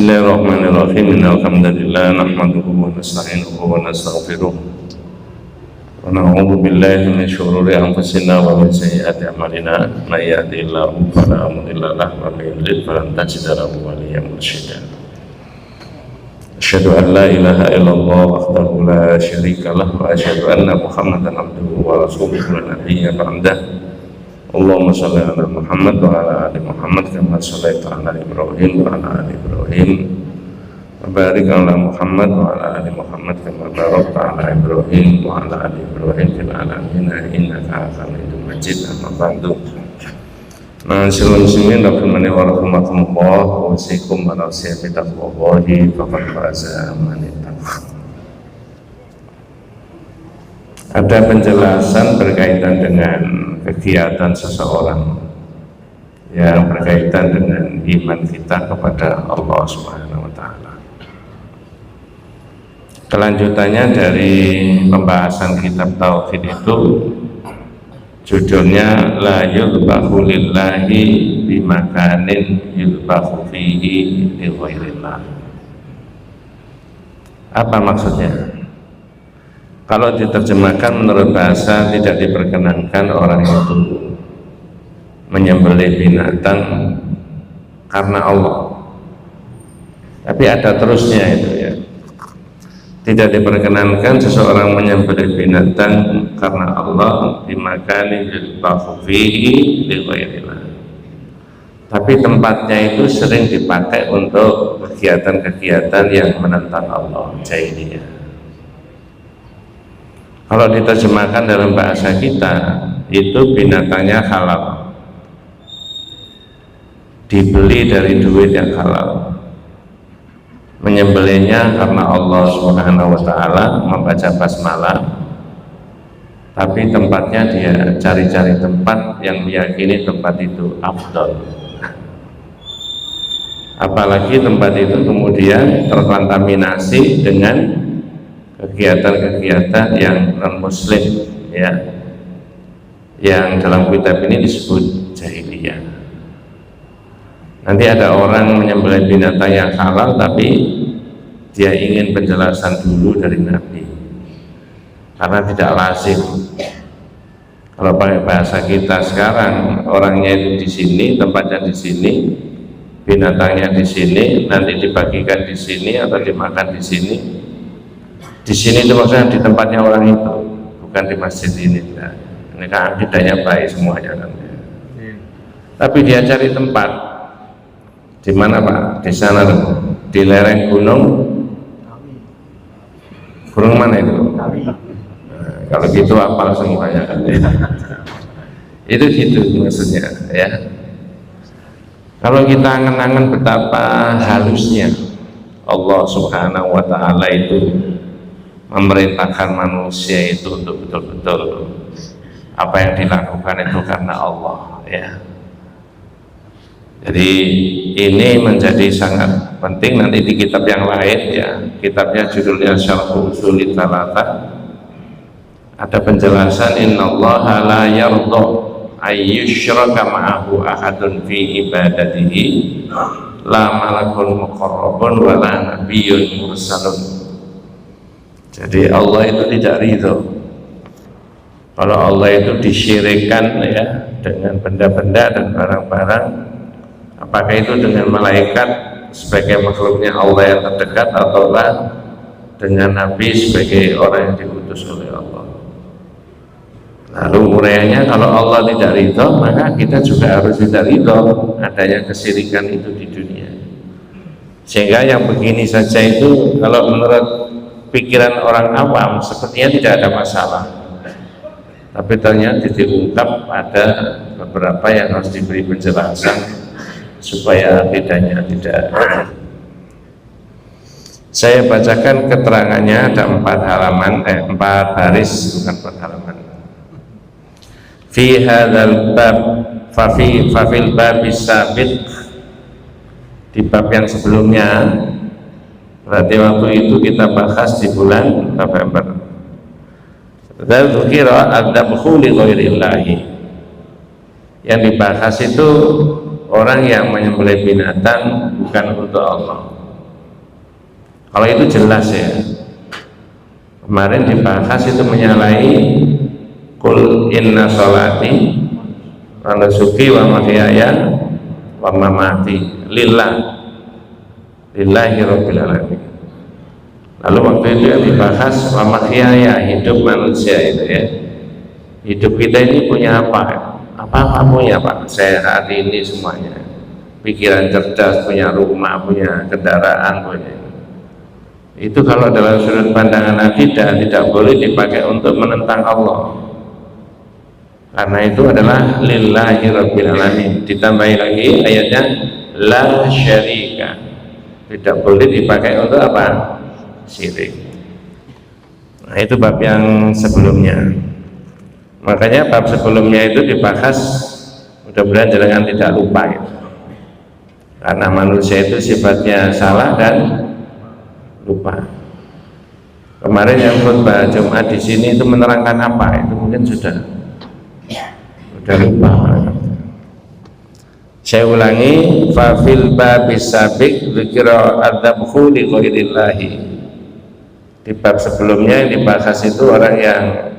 Bismillahirrahmanirrahim. Alhamdulillah nahmaduhu wa nasta'inuhu wa nastaghfiruh wa na'udzu billahi min syururi anfusina wa min sayyiati a'malina. May yahdihillahu fala mudilla lahu wa may yudlil falan tajida lahu waliyyan mursyida. Asyhadu an la ilaha illallah wahdahu la syarika lahu wa asyhadu anna Muhammadan abduhu wa rasuluhu la nabiyya ba'dah. Allahumma shalli ala Muhammad wa ala ali Muhammad kama shallaita ala Ibrahim wa ala ali Ibrahim wa barik ala Muhammad wa ala ali Muhammad kama barakta ala Ibrahim wa ala ali Ibrahim fil alamin innaka Hamidum Majid. Amma ba'du. Ma'asyiral muslimin rahimani wa rahimakumullah, usikum wa nasihatin taqwallahi faqad faza man ittaqaa. Ada penjelasan berkaitan dengan kegiatan seseorang yang berkaitan dengan iman kita kepada Allah Subhanahu wa Ta'ala. Kelanjutannya dari pembahasan kitab tauhid itu judulnya la yudbahu lillahi bimakanin yudbahu fihi li ghairillah. Apa maksudnya? Kalau diterjemahkan menurut bahasa, tidak diperkenankan orang itu menyembelih binatang karena Allah. Tapi ada terusnya itu ya. Tidak diperkenankan seseorang menyembelih binatang karena Allah dimakani yudbahu fihi li ghairillah. Tapi tempatnya itu sering dipakai untuk kegiatan-kegiatan yang menentang Allah, jahiliyah. Kalau diterjemahkan dalam bahasa kita, itu binatangnya halal, dibeli dari duit yang halal, menyembelihnya karena Allah Subhanahu wa Ta'ala, membaca basmalah, tapi tempatnya dia cari-cari tempat yang meyakini tempat itu afdal. Apalagi tempat itu kemudian terkontaminasi dengan kegiatan-kegiatan yang non-muslim ya, yang dalam kitab ini disebut jahiliyah. Nanti ada orang menyembelih binatang yang halal tapi dia ingin penjelasan dulu dari Nabi karena tidak lazim. Kalau pakai bahasa kita sekarang, orangnya itu di sini, tempatnya di sini, binatangnya di sini, nanti dibagikan di sini atau dimakan di sini. Di sini itu maksudnya di tempatnya orang itu, bukan di masjid ini. Nah, ini kan akidahnya baik semuanya kan. Tapi dia cari tempat di mana Pak? Di sana tuh, di lereng gunung. Gunung mana itu? Nah, kalau gitu hafal semuanya kan. Itu gitu maksudnya ya. Kalau kita angen-angen betapa halusnya Allah Subhanahu wa Ta'ala itu memerintahkan manusia itu untuk betul-betul apa yang dilakukan itu karena Allah ya. Jadi ini menjadi sangat penting. Nanti di kitab yang lain ya, kitabnya judulnya Syarh Ushul Tsalatsa, ada penjelasan innallaha la yardha ayyushraka ma'ahu ahadun fi ibadatihi la malakun muqarrabun wa la nabiyyun mursalun. Jadi Allah itu tidak ridho kalau Allah itu disyirikkan ya dengan benda-benda dan barang-barang, apakah itu dengan malaikat sebagai makhluknya Allah yang terdekat ataukah dengan Nabi sebagai orang yang diutus oleh Allah. Lalu uraiannya, kalau Allah tidak ridho maka kita juga harus tidak ridho adanya kesyirikan itu di dunia. Sehingga yang begini saja itu kalau menurut pikiran orang awam sepertinya tidak ada masalah, tapi ternyata diungkap ada beberapa yang harus diberi penjelasan supaya akidahnya tidak. Saya bacakan keterangannya, ada 4 halaman, 4 baris, bukan 4 halaman. Fi hadzal bab fafil babis sabiq, di bab yang sebelumnya, berarti waktu itu kita bahas di bulan November. Dzikra adzabhu li ghairillahi. Yang dibahas itu orang yang menyembelih binatang bukan untuk Allah. Kalau itu jelas ya. Kemarin dibahas itu menyalahi kul inna sholati wa nusuki wa mahyaya wa mamati lillahi rabbil alamin. Lalu waktu itu yang dibahas wa mahyaya, hidup manusia itu ya. Hidup kita ini punya apa? Apa punya Pak? Sehat ini semuanya. Pikiran cerdas, punya rumah, punya kendaraan, punya. Itu kalau dalam sudut pandangan akidah tidak boleh dipakai untuk menentang Allah. Karena itu adalah lillahi rabbil alamin. Ditambahi lagi ayatnya la syarika. Tidak boleh dipakai untuk apa? Syirik. Nah, itu bab yang sebelumnya. Makanya bab sebelumnya itu dibahas, mudah-mudahan jangan tidak lupa ya. Karena manusia itu sifatnya salah dan lupa. Kemarin yang khutbah Jumat di sini itu menerangkan apa? Itu mungkin sudah lupa. Saya ulangi, fa fil babis sabiq dzikra adzabhu li ghairillahi. Di bab sebelumnya yang dibahas itu orang yang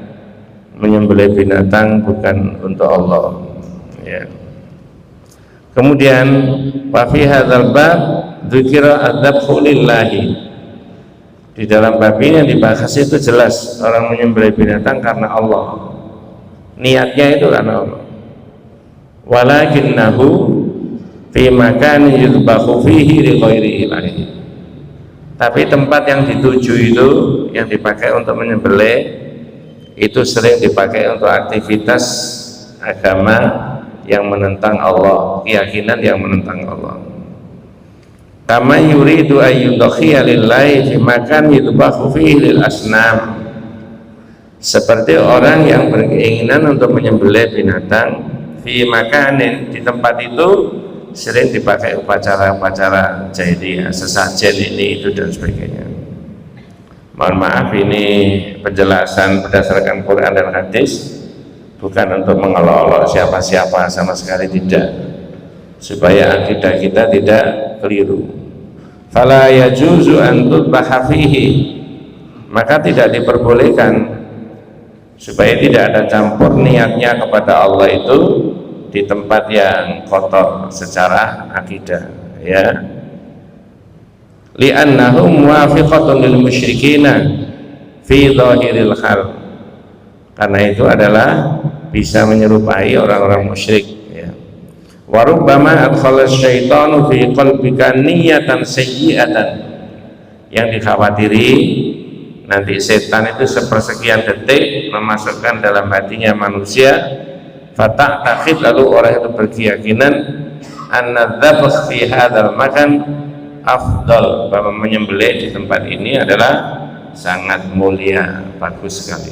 menyembelih binatang bukan untuk Allah ya. Kemudian wa fi hadzal bab dzikra adzabhu lillahi. Di dalam bab ini yang dibahas itu jelas orang menyembelih binatang karena Allah. Niatnya itu karena Allah. Walakinnahu fi makanin yudbahu fihi li ghairillahi. Tapi tempat yang dituju itu yang dipakai untuk menyembelih itu sering dipakai untuk aktivitas agama yang menentang Allah, keyakinan yang menentang Allah. Kama yuridu ayyudakhiya lillahi fi makan yudbahu fihi lil asnam. Seperti orang yang berkeinginan untuk menyembelih binatang fi makanin, di tempat itu sering dipakai upacara-upacara jahiliyah, sesajen ini itu dan sebagainya. Mohon maaf, ini penjelasan berdasarkan Quran dan hadis, bukan untuk mengelolok siapa-siapa, sama sekali tidak, supaya akidah kita tidak keliru. Fala yajuzu an tudbaha fihi, maka tidak diperbolehkan, supaya tidak ada campur niatnya kepada Allah itu di tempat yang kotor secara akidah ya. Li'annahu muwafiqatun lil musyrikina fi dhahiril hal, karena itu adalah bisa menyerupai orang-orang musyrik ya. Wa rubbama adkhala syaitanu fi qalbika niyatan sayyi'atan, yang dikhawatiri nanti setan itu sepersekian detik memasukkan dalam hatinya manusia, fata'taqid, lalu orang itu berkeyakinan anna dzabh fi hadzal makan afdal, bahwa menyembelih di tempat ini adalah sangat mulia, bagus sekali,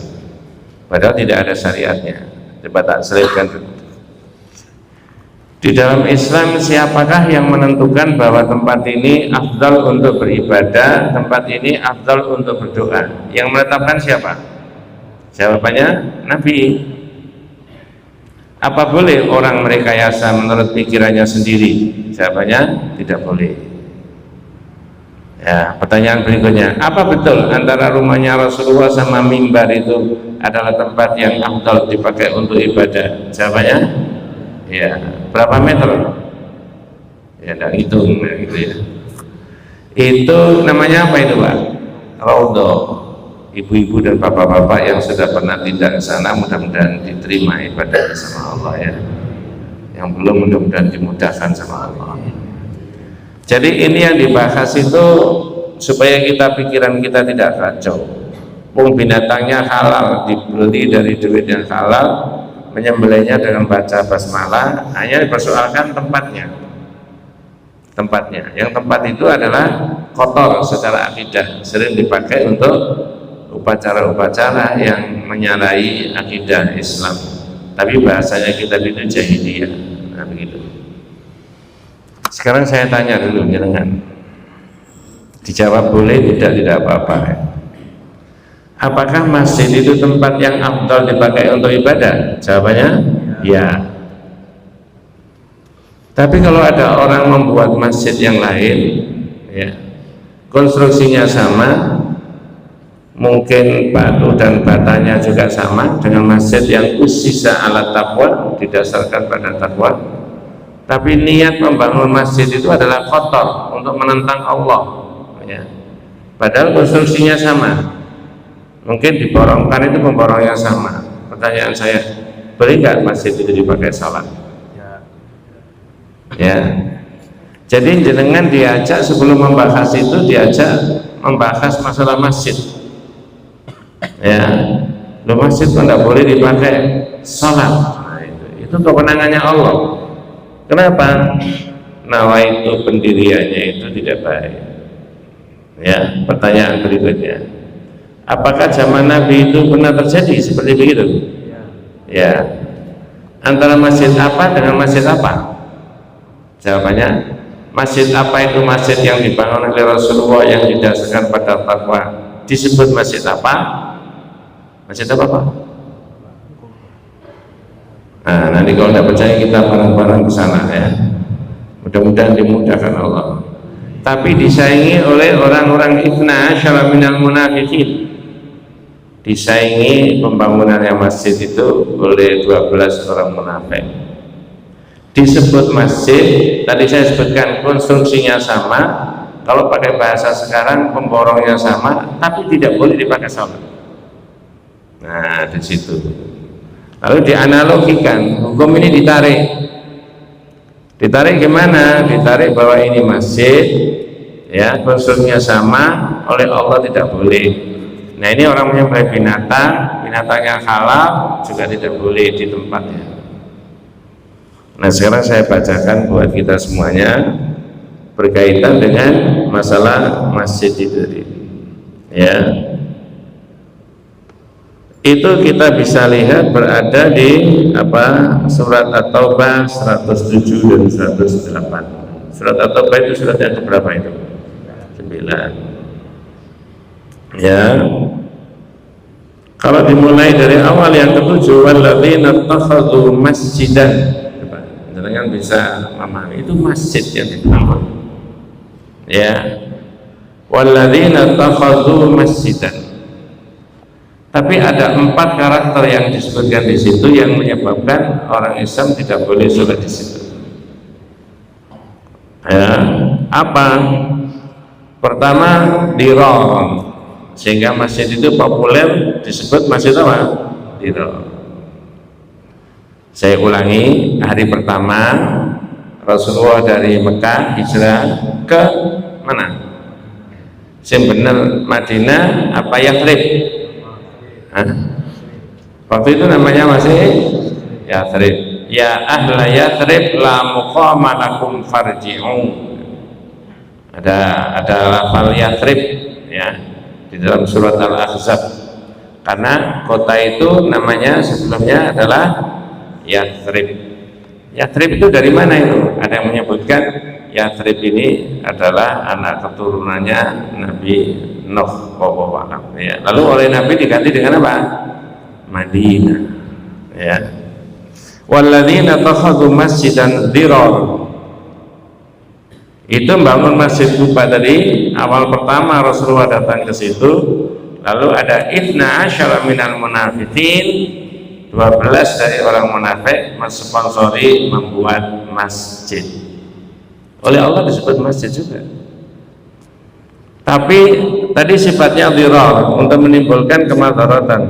padahal tidak ada syariatnya. Coba tak selipkan di dalam Islam, siapakah yang menentukan bahwa tempat ini afdal untuk beribadah, tempat ini afdal untuk berdoa? Yang menetapkan siapa? Jawabannya Nabi. Apa boleh orang merekayasa menurut pikirannya sendiri? Jawabannya tidak boleh. Ya, pertanyaan berikutnya, apa betul antara rumahnya Rasulullah sama mimbar itu adalah tempat yang afdal dipakai untuk ibadah? Jawabannya, ya, berapa meter? Ya, dan hitung gitu ya. Itu namanya apa itu, Pak? Raudhah. Ibu-ibu dan bapak-bapak yang sudah pernah tindak ke sana, mudah-mudahan diterima ibadah sama Allah ya. Yang belum, mudah-mudahan dimudahkan sama Allah. Jadi ini yang dibahas itu supaya pikiran kita tidak kacau. Binatangnya halal, dibeli dari duit yang halal, menyembelihnya dengan baca basmalah, hanya dipersoalkan tempatnya. Yang tempat itu adalah kotor secara akidah, sering dipakai untuk upacara-upacara yang menyalahi akidah Islam. Tapi bahasanya kita itu jahiliyah. Nah, begitu. Sekarang saya tanya dulu, jangan dijawab boleh, tidak apa-apa ya. Apakah masjid itu tempat yang afdal dipakai untuk ibadah? Jawabannya ya. Tapi kalau ada orang membuat masjid yang lain ya, konstruksinya sama, mungkin batu dan batanya juga sama dengan masjid yang usisa ala taqwa, didasarkan pada takwa, tapi niat membangun masjid itu adalah kotor untuk menentang Allah, ya. Padahal konstruksinya sama, mungkin diborongkan itu pemborong yang sama. Pertanyaan saya, boleh nggak masjid itu dipakai salat? Ya, jadi jenengan diajak sebelum membahas itu, diajak membahas masalah masjid. Ya, lo masjid kok nggak boleh dipakai salat? Nah, itu kewenangannya Allah. Kenapa? Nawaitu pendiriannya itu tidak baik. Ya, pertanyaan berikutnya, apakah zaman Nabi itu pernah terjadi seperti begitu? Ya, antara masjid apa dengan masjid apa? Jawabannya, masjid apa itu masjid yang dibangun oleh Rasulullah yang didasarkan pada takwa disebut masjid apa? Masjid apa Pak? Nah, nanti kalau tidak percaya kita bareng-bareng ke sana ya. Mudah-mudahan dimudahkan Allah. Tapi disaingi oleh orang-orang Ibna Asyara minal munafiqin. Disaingi pembangunannya masjid itu oleh 12 orang munafik. Disebut masjid, tadi saya sebutkan konstruksinya sama, kalau pakai bahasa sekarang pemborongnya sama, tapi tidak boleh dipakai salat. Nah, di situ. Lalu dianalogikan, hukum ini ditarik. Ditarik gimana? Ditarik bahwa ini masjid, ya, konstruksinya sama, oleh Allah tidak boleh. Nah, ini orang menyembelih binatang yang halal juga tidak boleh di tempatnya. Nah, sekarang saya bacakan buat kita semuanya berkaitan dengan masalah masjid itu. Ya, itu kita bisa lihat berada di surat At-Taubah 107 dan 108. Surat At-Taubah itu surat yang keberapa itu? 9. Ya, kalau dimulai dari awal yang ke-7, walladzina takhadhu masjidan, jangan bisa memahami itu masjid yang dibangun. Ya, walladzina takhadhu masjidan. Tapi ada 4 karakter yang disebutkan di situ yang menyebabkan orang Islam tidak boleh sholat di situ. Ya, apa? Pertama, dirar, sehingga masjid itu populer disebut masjid apa? Dirar. Saya ulangi, hari pertama Rasulullah dari Mekah hijrah ke mana? Yang benar Madinah apa Yathrib? Waktu itu namanya masih Yathrib. Ya ahla Yathrib la muqama lakum farji'u. Ada lafal Yathrib ya di dalam surat Al-Ahzab. Karena kota itu namanya sebelumnya adalah Yathrib. Yathrib itu dari mana itu? Ada yang menyebutkan Yathrib ini adalah anak keturunannya Nabi Nuh, ya. Lalu oleh Nabi diganti dengan apa? Madinah. Ya. Walladzina takhadhu masjidan dirar. Itu membangun masjid Kuba tadi. Awal pertama Rasulullah datang ke situ. Lalu ada Ibna Asyara minal munafiqin, 12 dari orang munafik mensponsori membuat masjid. Oleh Allah disebut masjid juga. Tapi tadi sifatnya dirar, untuk menimbulkan kemadaratan,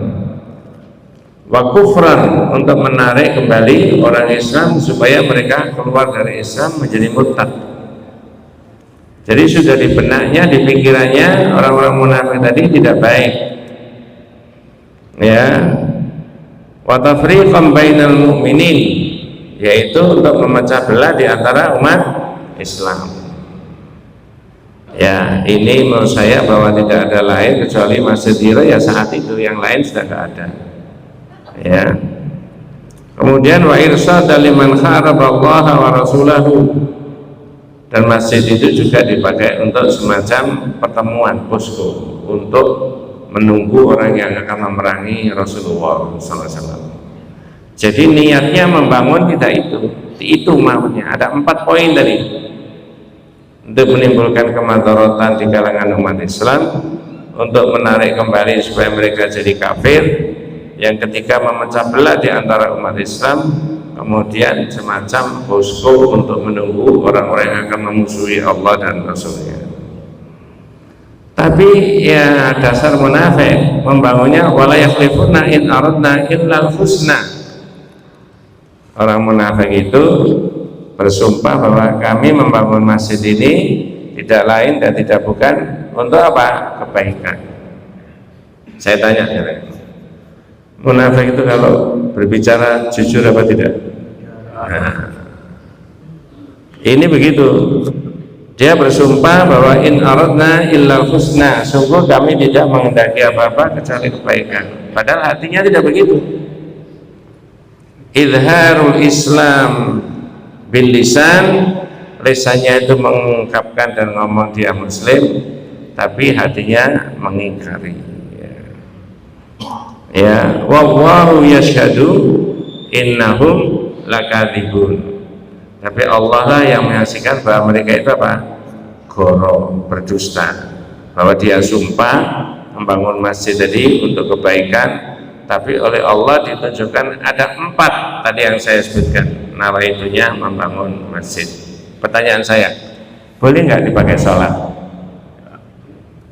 wa kufran, untuk menarik kembali orang Islam supaya mereka keluar dari Islam menjadi murtad. Jadi sudah di benaknya, di pikirannya orang-orang munafik tadi tidak baik. Ya, wa tafriqan bainal mu'minin, yaitu untuk memecah belah di antara umat Islam. Ya, ini menurut saya bahwa tidak ada lain kecuali Masjid Hira ya saat itu, yang lain sudah tidak ada. Ya. Kemudian wa irsad liman kharaballaha wa rasulahu, dan masjid itu juga dipakai untuk semacam pertemuan posko untuk menunggu orang yang akan memerangi Rasulullah SAW. Jadi niatnya membangun tidak itu maunya. Ada 4 poin tadi. untuk menimbulkan kemadaratan di kalangan umat Islam, untuk menarik kembali supaya mereka jadi kafir, yang ketika memecah belah di antara umat Islam, kemudian semacam posko untuk menunggu orang-orang yang akan memusuhi Allah dan Rasulnya. Tapi ya dasar munafik membangunnya wala yakhlifuna in aradna illa husna. Orang munafik itu bersumpah bahwa kami membangun masjid ini tidak lain dan tidak bukan untuk apa? Kebaikan. Saya tanya, munafik itu kalau berbicara jujur apa tidak? Nah, ini begitu. Dia bersumpah bahwa in aradna illa husna, sungguh kami tidak menghendaki apa-apa kecuali kebaikan. Padahal hatinya tidak begitu. Izharul Islam bil lisan, lisannya itu mengungkapkan dan ngomong dia muslim, tapi hatinya mengingkari. Ya, wallahu yashhadu innahum lakadzibun. Tapi Allah lah yang menyaksikan bahwa mereka itu apa? Goro, berdusta. Bahwa dia sumpah membangun masjid tadi untuk kebaikan, tapi oleh Allah ditunjukkan ada 4 tadi yang saya sebutkan. Nama itunya membangun masjid. Pertanyaan saya, boleh nggak dipakai sholat?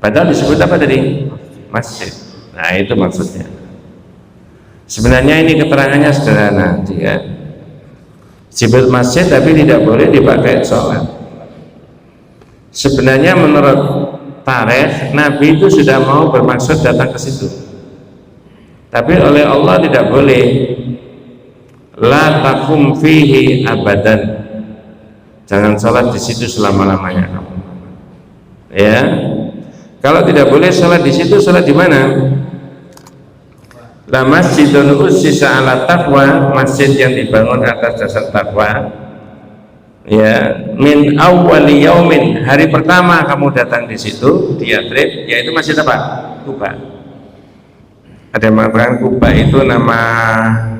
Padahal disebut apa tadi? Masjid. Nah itu maksudnya. Sebenarnya ini keterangannya sederhana, dia disebut masjid tapi tidak boleh dipakai sholat. Sebenarnya menurut tarikh Nabi itu sudah mau bermaksud datang ke situ, tapi oleh Allah tidak boleh. La takum fihi abadan, jangan sholat di situ selama-lamanya. Ya, kalau tidak boleh sholat di situ, sholat di mana? La masjidun ussisa ala taqwa, masjid yang dibangun atas dasar takwa. Ya, min awwali yaumin, hari pertama kamu datang di situ, di Yathrib, yaitu masjid apa? Kuba. Ada yang mengatakan Kuba itu nama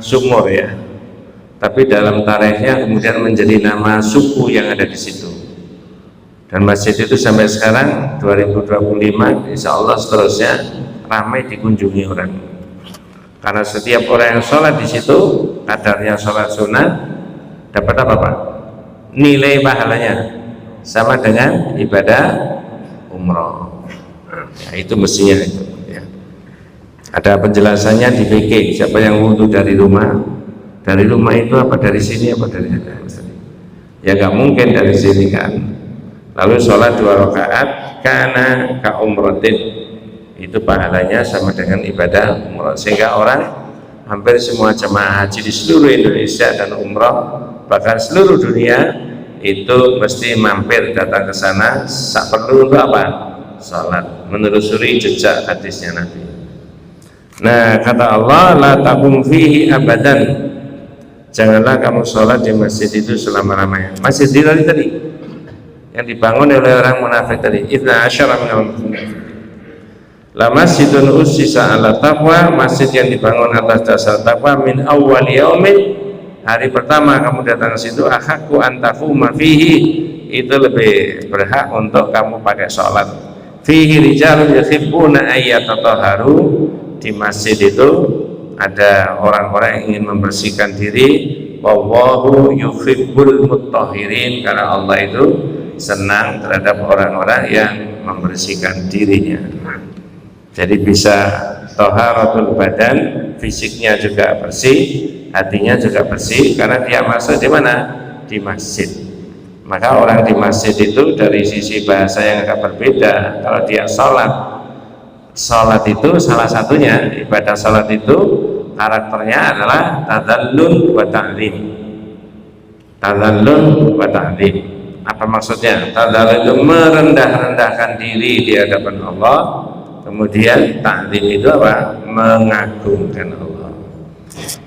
sumur ya, tapi dalam tarikhnya kemudian menjadi nama suku yang ada di situ. Dan masjid itu sampai sekarang 2025, insya Allah seterusnya ramai dikunjungi orang. Karena setiap orang yang sholat di situ, kadarnya sholat sunnah, dapat apa Pak? Nilai pahalanya sama dengan ibadah umroh. Ya, itu mestinya itu. Ya. Ada penjelasannya di fikih. Siapa yang wudhu dari rumah itu apa dari sini apa dari sana? Ya nggak mungkin dari sini kan. Lalu sholat 2 rakaat karena ka umrotin, itu pahalanya sama dengan ibadah umrah. Sehingga orang hampir semua jemaah haji di seluruh Indonesia dan umrah, bahkan seluruh dunia, itu mesti mampir datang ke sana sak perlu untuk apa? Salat, menelusuri jejak hadisnya Nabi. Nah kata Allah, la taqum fihi abadan, janganlah kamu sholat di masjid itu selama-lamanya. Masjid tadi yang dibangun oleh orang munafik tadi, idna asyara minal munafiqin. La masjidun ussisa ala taqwa, masjid yang dibangun atas dasar takwa, min awwal yaumin, hari pertama kamu datang ke situ, ahaqqu an taquma fihi, itu lebih berhak untuk kamu pakai sholat. Fihi rijalun yuhibbuna ayyatatahharu, di masjid itu ada orang-orang yang ingin membersihkan diri. Wallahu yuhibbul mutahhirin, karena Allah itu senang terhadap orang-orang yang membersihkan dirinya. Jadi bisa thaharatul badan, fisiknya juga bersih, hatinya juga bersih, karena dia masuk di mana? Di masjid. Maka orang di masjid itu dari sisi bahasa yang agak berbeda. Kalau dia sholat itu salah satunya, ibadah sholat itu karakternya adalah tadallul wa ta'lim. Tadallul wa ta'lim. Apa maksudnya? Tadallul itu merendah-rendahkan diri di hadapan Allah. Kemudian ta'lim itu apa? Mengagungkan Allah.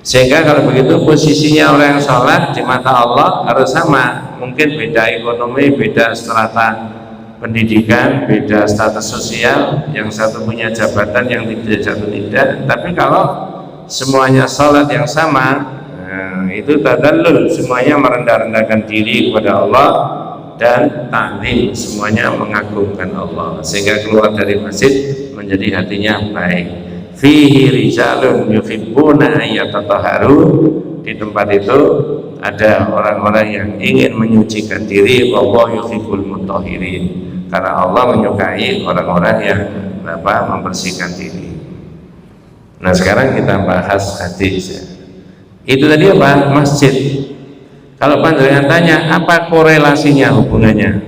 Sehingga kalau begitu posisinya orang yang sholat di mata Allah harus sama. Mungkin beda ekonomi, beda strata pendidikan, beda status sosial, yang satu punya jabatan, yang satu tidak. Tapi kalau semuanya sholat yang sama, nah, itu tadallul, semuanya merendah-rendahkan diri kepada Allah, dan ta'zim, semuanya mengagungkan Allah, sehingga keluar dari masjid menjadi hatinya baik. Fihi rijalun yuhibbuna ayyatataharu, di tempat itu ada orang-orang yang ingin menyucikan diri. Wallahu yuhibbul mutahhirin, karena Allah menyukai orang-orang yang membersihkan diri. Nah, sekarang kita bahas hadis ya. Itu tadi apa? Masjid. Kalau panjenengan tanya apa korelasinya, hubungannya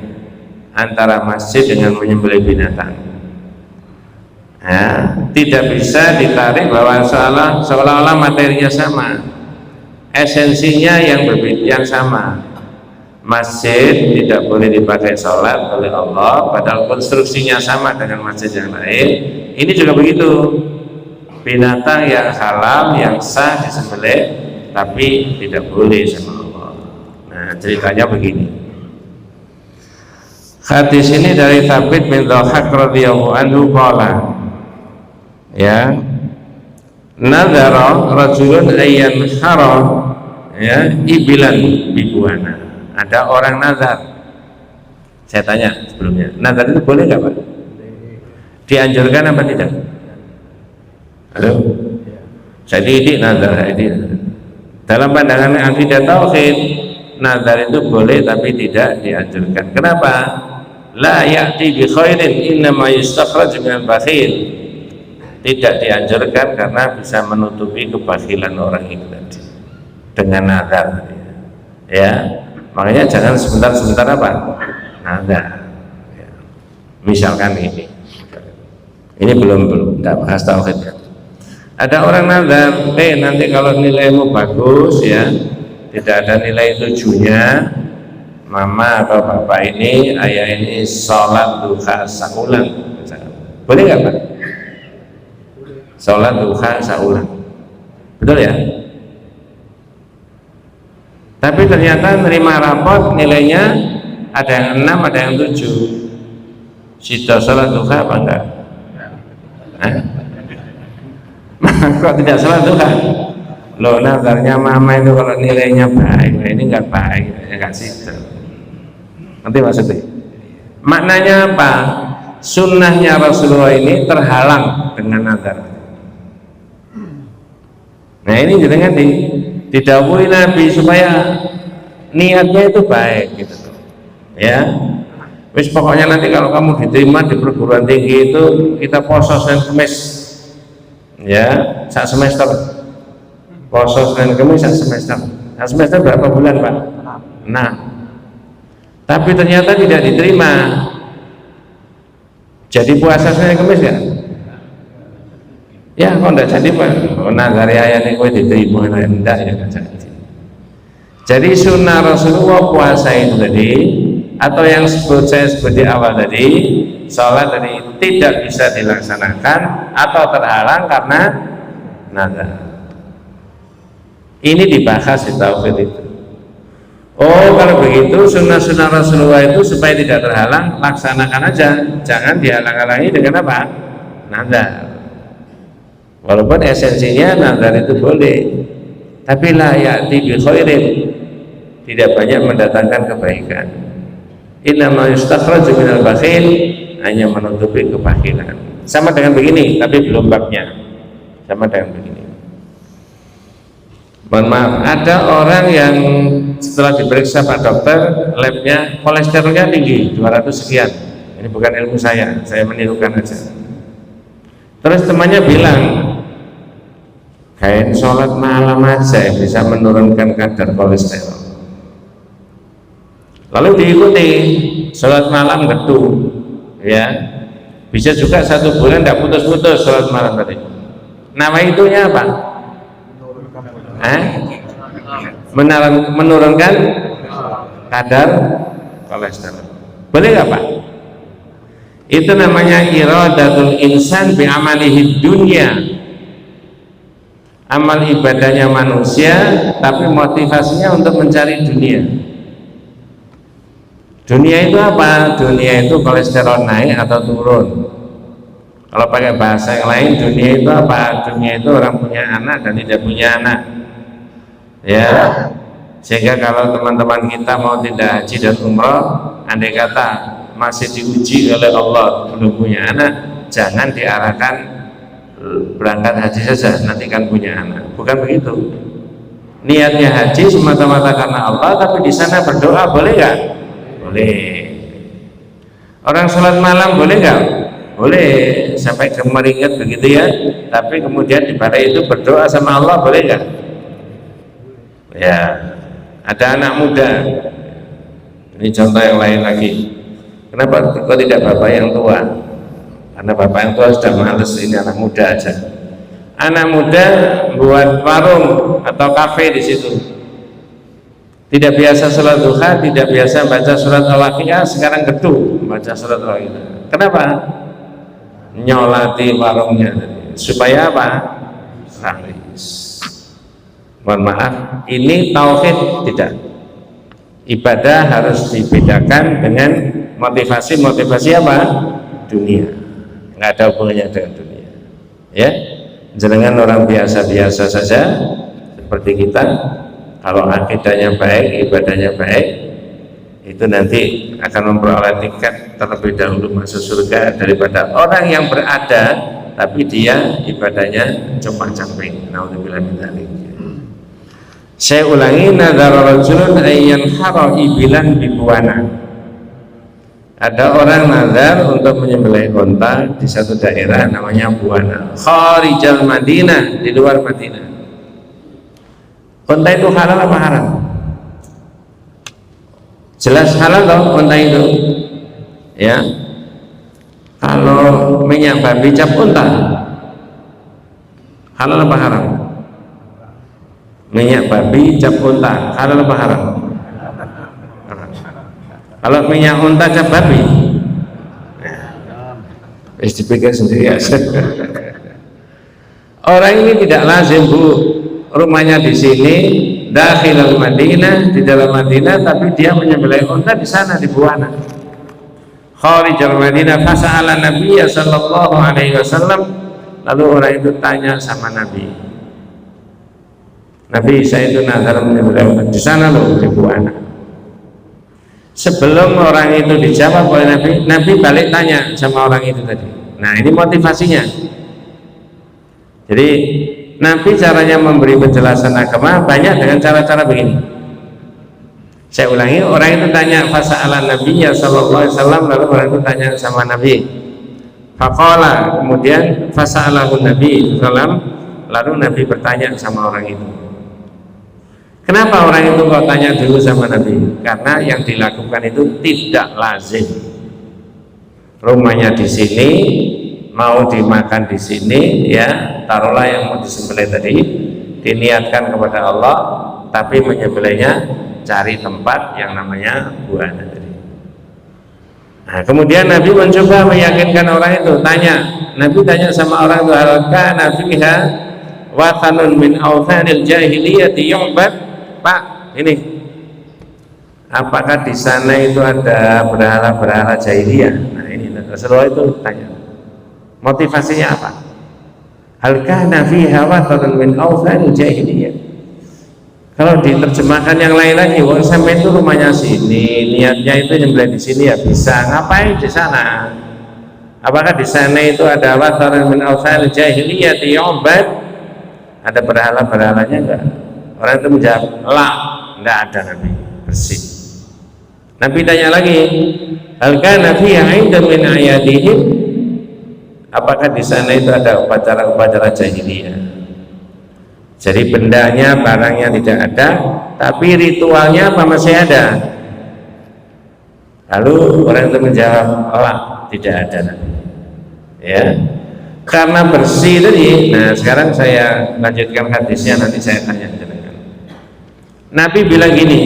antara masjid dengan menyembelih binatang, ya, tidak bisa ditarik bahwa seolah-olah materinya sama, esensinya yang sama. Masjid tidak boleh dipakai sholat oleh Allah, padahal konstruksinya sama dengan masjid yang lain. Ini juga begitu, binatang yang halal, yang sah disembelih, tapi tidak boleh sama Allah. Nah, ceritanya begini. Hadis ini dari Thabit bin Dhahak radhiyallahu anhu qala, ya, nadhara rajulun ayyan hara, ya, ibilan bibuana. Ada orang nazar. Saya tanya sebelumnya, nazar itu boleh nggak Pak? Dianjurkan apa tidak? Halo? Jadi ini nazar ini. Dalam pandangan akidah tauhid, nazar itu boleh tapi tidak dianjurkan. Kenapa? La ya'ti bi khairin innama yustakhraj minal bakhil. Tidak dianjurkan karena bisa menutupi kebakhilan orang itu tadi dengan nazar. Ya, makanya jangan sebentar-sebentar apa? Nazar. Ya. Misalkan ini belum tidak bahas tauhid. Ada orang nazar, nanti kalau nilaimu bagus ya, tidak ada nilai 7-nya, mama atau bapak ini, ayah ini sholat duha saulan. Boleh nggak Pak? Sholat duha saulan, betul ya? Tapi ternyata nerima rapot nilainya ada yang 6, ada yang 7. Sudah sholat duha apa enggak? Kok tidak sholat duha? Loh, nazarnya mama itu kalau nilainya baik, ini enggak baik, ya enggak situ. Nanti maksudnya maknanya apa? Sunnahnya Rasulullah ini terhalang dengan nazar. Nah, ini jenengan didhawuhi Nabi supaya niatnya itu baik gitu, ya. Wis pokoknya nanti kalau kamu diterima di perguruan tinggi itu kita poso Senin Kamis, ya, sak semester. Poso Senin Kamis sak semester. Sak semester berapa bulan Pak? Nah, tapi ternyata tidak diterima. Jadi puasa Senin Kamis kan? Ya, kok enggak jadi Pak? Oh, nazari ayah ini kok diterima, enggak ya, enggak jadi. Jadi sunnah Rasulullah puasa itu tadi, atau yang saya sebut di awal tadi, sholat tadi tidak bisa dilaksanakan atau terhalang karena nazar. Ini dibahas di tauhid itu. Oh, kalau begitu sunnah-sunnah Rasulullah itu supaya tidak terhalang, laksanakan aja, jangan dihalang-halangi dengan apa? Nazar. Walaupun esensinya nazar itu boleh, tapi la ya'ti bi khairin, tidak banyak mendatangkan kebaikan. Innama yustakhraju minal bakhil, hanya menutupi kebakhilan. Sama dengan begini, tapi belum babnya. Sama dengan begini. Mohon maaf, ada orang yang setelah diperiksa Pak Dokter, labnya kolesterolnya tinggi, 200 sekian. Ini bukan ilmu saya menirukan aja. Terus temannya bilang, kain sholat malam aja yang bisa menurunkan kadar kolesterol. Lalu diikuti sholat malam gedu, ya, bisa juga 1 bulan tidak putus-putus sholat malam tadi. Nama itunya apa? Menurunkan kadar kolesterol. Boleh nggak Pak? Itu namanya iradatul insan bi amalihi dunya, amal ibadahnya manusia tapi motivasinya untuk mencari dunia. Dunia itu apa? Dunia itu kolesterol naik atau turun. Kalau pakai bahasa yang lain, dunia itu apa? Dunia itu orang punya anak dan tidak punya anak, ya. Sehingga kalau teman-teman kita mau tidak haji dan umroh, andai kata masih diuji oleh Allah belum punya anak, jangan diarahkan berangkat haji saja, nanti kan punya anak. Bukan begitu. Niatnya haji semata-mata karena Allah, tapi di sana berdoa boleh nggak? Boleh. Orang sholat malam boleh nggak? Boleh, sampai kemeringat begitu ya. Tapi kemudian di balik itu berdoa sama Allah boleh nggak? Ya. Ada anak muda, ini contoh yang lain lagi. Kenapa kok tidak bapak yang tua? Karena bapak yang tua sudah males, ini anak muda aja. Anak muda buat warung atau kafe di situ. Tidak biasa sholat duha, tidak biasa baca surat Al-Waqiah, sekarang gedung baca surat Al-Waqiah. Kenapa? Nyolati warungnya supaya apa? Laris. Mohon maaf, ini tauhid tidak. Ibadah harus dibedakan dengan motivasi apa? Dunia. Nggak ada hubungannya dengan dunia. Ya, jenengan orang biasa-biasa saja seperti kita. Kalau akidahnya baik, ibadahnya baik, itu nanti akan memperoleh tiket terlebih dahulu masuk surga daripada orang yang berada tapi dia ibadahnya cuma-camping. Naudzubillah min dzalik. Saya ulangi, nadhara rajulun ayyan hara ibilan bibuana. Ada orang nazar untuk menyembelih unta di satu daerah namanya Buana, kharijal Madinah, di luar Madinah. Unta itu halal apa haram? Jelas halal loh unta itu. Ya. Kalau minyak babi cap unta halal apa haram? Minyak babi cap unta halal apa haram? Kalau minyak unta cap babi, harus dipikir sendiri aja. Orang ini tidak lazim bu, rumahnya di sini, dakhilal Madinah, di dalam Madinah, tapi dia menyembelih unta di sana di Buana. Kharijal Madinah, fasa'ala Nabi sallallahu alaihi wasallam. Lalu orang itu tanya sama Nabi. Nabi, saya itu nazar menyembelih di sana loh di Buana. Sebelum orang itu dijawab oleh Nabi, Nabi balik tanya sama orang itu tadi. Nah ini motivasinya. Jadi Nabi caranya memberi penjelasan agama banyak dengan cara-cara begini. Saya ulangi, orang itu tanya fasa'ala Nabi ya sallallahu alaihi wasallam, lalu orang itu tanya sama Nabi. Faqala, kemudian fasa'alahu Nabi sallam, lalu Nabi bertanya sama orang itu. Kenapa orang itu kok tanya dulu sama Nabi? Karena yang dilakukan itu tidak lazim. Rumahnya di sini, mau dimakan di sini, ya taruhlah yang mau disembelih tadi, diniatkan kepada Allah, tapi menyembelihnya cari tempat yang namanya Buana tadi. Nah, kemudian Nabi mencoba meyakinkan orang itu, Nabi tanya sama orang itu, kana fiha wathanun min awthanil jahiliyati yu'bad. Pak, ini apakah di sana itu ada berhala-berhala jahiliyah? Nah ini Rasulullah itu tanya, motivasinya apa? Hal kana fiha wathanun min awthanil jahiliyah. Kalau diterjemahkan yang lain lagi, wong sampai itu rumahnya sini, niatnya itu nyembelih di sini ya bisa. Ngapain di sana? Apakah di sana itu ada wathanun min awthanil jahiliyah yu'bad? Ada berhala-berhalanya enggak? Orang itu menjawab, lah, tidak ada Nabi, bersih. Nabi tanya lagi, hal kana fiha inda min ayatihim? Apakah di sana itu ada upacara-upacara jahiliyah? Jadi bendanya, barangnya tidak ada, tapi ritualnya apa masih ada? Lalu orang itu menjawab, lah, tidak ada Nabi. Ya. Karena bersih tadi. Nah, sekarang saya lanjutkan hadisnya, nanti saya tanya. Nabi bilang gini,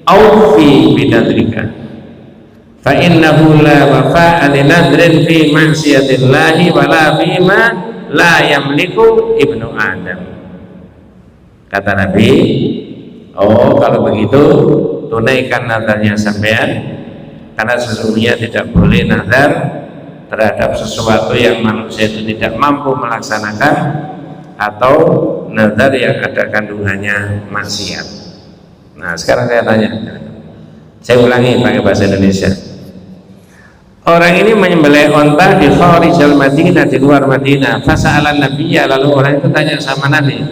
aufi bidadrika fa innahu la wafa'a li nadrin fi ma'siyatillahi wa la fima la yamliku ibnu Adam. Kata Nabi, oh kalau begitu tunaikan nazarnya sampean, karena sesungguhnya tidak boleh nazar terhadap sesuatu yang manusia itu tidak mampu melaksanakan, atau nazar yang ada kandungannya maksiat. Nah sekarang saya tanya, saya ulangi pakai bahasa Indonesia. Orang ini menyembelih onta di kharijal Madinah, di luar Madinah. Fasa'alan nabiyya, lalu orang itu tanya sama Nabi.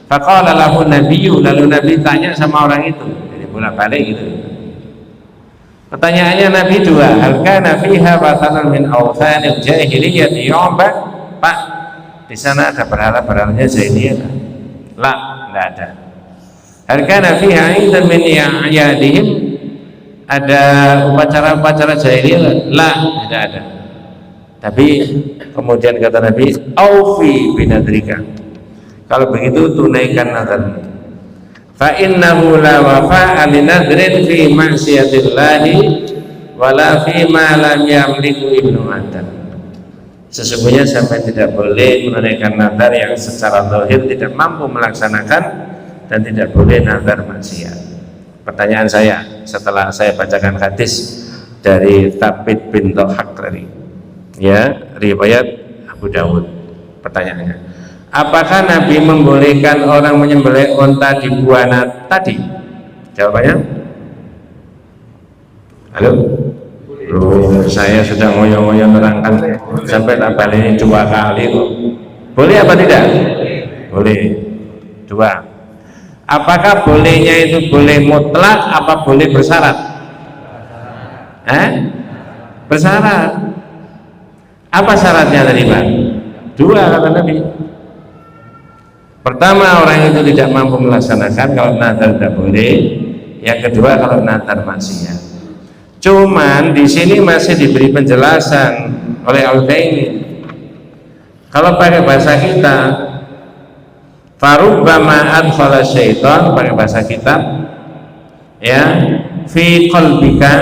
Faqala lahu nabiyyu, lalu Nabi tanya sama orang itu. Jadi bolak-balik gitu. Pertanyaannya Nabi dua, hal kana fiha wathanan min awthanil jahiliyyah yu'bad? Pak, di sana ada berhala-berhalanya jahiliyah? La, enggak ada. Hal kana fiha aidan min a'yadihim? Ada upacara-upacara jahiliyah? La, tidak ada. Tapi kemudian kata Nabi, aufi binadrika, kalau begitu tunaikan nazarmu. Fa innahu la wafa'a li nadrin fi ma'siyatillahi wala fi ma lam yamliku ibnu Adam. Sesungguhnya sampai tidak boleh menunaikan nazar yang secara zahir tidak mampu melaksanakan, dan tidak boleh nazar maksiat. Pertanyaan saya setelah saya bacakan hadis dari Thabit bin Dhahhak tadi, ya, riwayat Abu Dawud. Pertanyaannya, apakah Nabi membolehkan orang menyembelih unta di Buana tadi? Jawabannya, halo? Saya sudah ngoyo-ngoyo terangkan sampai tambah ini 2 kali kok. Boleh apa tidak? Boleh. 2. Apakah bolehnya itu boleh mutlak apa boleh bersyarat? Bersyarat. Apa syaratnya tadi Pak? 2 kata Nabi. Pertama, orang itu tidak mampu melaksanakan, kalau nazar tidak boleh. Yang kedua, kalau nazar maksiat. Cuman di sini masih diberi penjelasan oleh Al-Utsaimin. Kalau pakai bahasa kita, farubbama adkhala syaitan, pakai bahasa kitab, ya, fi qalbika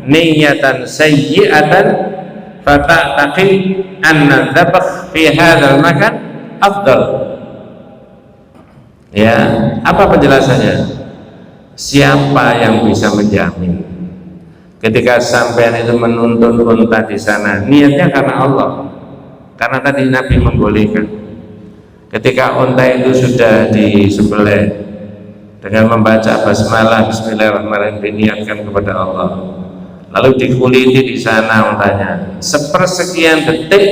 niyatan sayyi'atan fata'taqi anna dzabh fi hadzal makan afdal. Ya, apa penjelasannya? Siapa yang bisa menjamin ketika sampean itu menuntun unta di sana niatnya karena Allah, karena tadi Nabi membolehkan. Ketika unta itu sudah disembelih dengan membaca basmalah bismillahirrahmanirrahim, diniatkan kepada Allah, lalu dikuliti di sana untanya, sepersekian detik